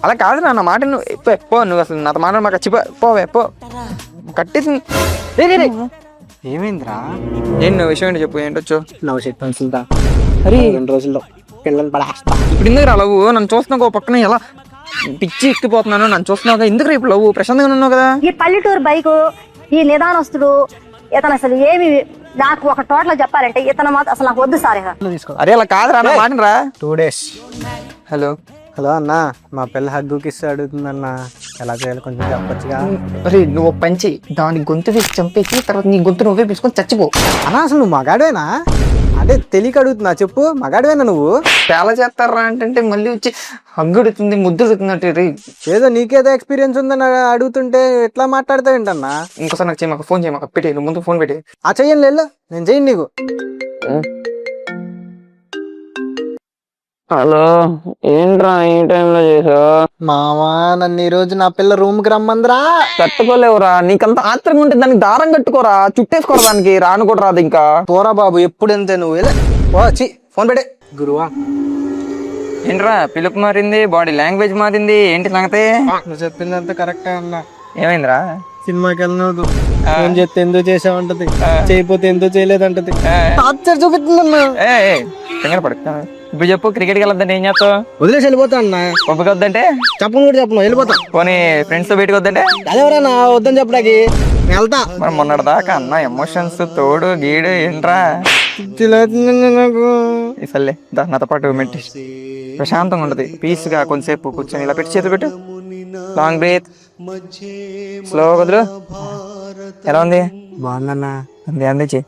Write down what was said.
అలా కాదు నా మాట నువ్వు పో, నువ్వు అసలు నాతో మాట మాకు వచ్చి పోవే పో కట్టేసి. ఏమైందిరా? ఏం నువ్వు విషయం ఏంటో చెప్పు, ఏంటొచ్చు? నవ్వు షెట్ పెన్సిల్దా అరే 2 రోజుల్లో పిల్లలు పడేస్తా. ఇప్పుడు ఎందుకు రా లవ్వు? నన్ను చూస్తున్నావు పక్కన ఎలా పిచ్చి ఎక్కిపోతున్నాను, నన్ను చూస్తున్నావు ఎందుకు రేపు లవ్వు? ప్రశాంతంగా ఉన్నావు కదా. ఈ పల్లెటూరు బైకు ఈ నిదానస్తుడు ఇతను అసలు ఏమి నాకు ఒక టోటల్ చెప్పాలంటే ఇతను మాత్రం అసలు నాకు వద్దు సార్. తీసుకో. అరే అలా కాదురా నా మాట రా. 2 days. హలో హలో అన్న, మా పిల్ల హగ్గు కిస్ అడుగుతుందన్న, ఎలా చేయాలి కొంచెం చెప్పొచ్చుగా? అరే నువ్వు పంచి దాని గొంతు వేసి చంపేసి తర్వాత నీ గొంతు నువ్వే పిలుచుకొని చచ్చిపో. అన్నా అసలు నువ్వు మగాడేనా? అదే తెలియక అడుగుతున్నా, చెప్పు మగాడవేనా నువ్వు? చాలా చేస్తారా అంటే మళ్ళీ వచ్చి హగ్గుడుతుంది ముద్దుడుతున్నట్టు. రే ఏదో నీకేదో ఎక్స్పీరియన్స్ ఉందని అడుగుతుంటే ఎట్లా మాట్లాడతావు ఏంటన్నా? ఇంకోసారి నాకు మాకు ఫోన్ చేయి, మాకు పెట్టి నువ్వు ముందు ఫోన్ పెట్టి. ఆ చెయ్యను వెళ్ళు, నేను చెయ్యను నీకు. హలో ఏంట్రా ఈ టైంలో చేసావు? మామా నన్ను ఈ రోజు నా పిల్ల రూమ్ కి రమ్మందిరా. కట్టుకోలేవురా, నీకంత ఆత్రం ఉంటే దానికి దారం కట్టుకోరా, చుట్టేసుకోరా దానికి, రాను కూడా రాదు ఇంకా. పోరా బాబు ఎప్పుడు ఎంతే నువ్వు వచ్చి ఫోన్ పెట్టే. గురువా ఏంట్రా పిలుపు మారింది, బాడీ లాంగ్వేజ్ మారింది, ఏంటి సంగతి? నువ్వు చెప్పిందంతా కరెక్టే అన్నా. ఏమైందిరా? సినిమాకి వెళ్ళినదు ఫోన్ చేస్తే ఎందుకు చేసావంటది, చేయకపోతే ఎందుకు చేయలేదంటది, టార్చర్ చూపిస్తుందన్నా. కంగారు పడు. ఇప్పుడు చెప్పు, క్రికెట్కి వెళ్ళొద్దంటే ఏం చేస్తావు? వదిలేసి వెళ్ళిపోతా అన్నా. పంపకి వద్దంటే చెప్పను కూడా చెప్పను, వెళ్ళిపోతా. పోనీ ఫ్రెండ్స్ తో బయటకు వద్దంటే? అదేవరా నా వద్దని చెప్పడానికి నేను వెళ్తా. మరి మొన్నటిదాకా అన్న ఎమోషన్స్ తోడు గీడు ఏంట్రా? నాకు సర్లే దా నాతో పాటు మెడిటేషన్, ప్రశాంతంగా ఉంటది, పీస్ గా కొంతసేపు కూర్చొని ఇలా పెట్టి చేతులు పెట్టు, లాంగ్ బ్రీత్, స్లో వదులు. ఎలా ఉంది? బాగుందన్నా. అందే అందే చెయ్యి.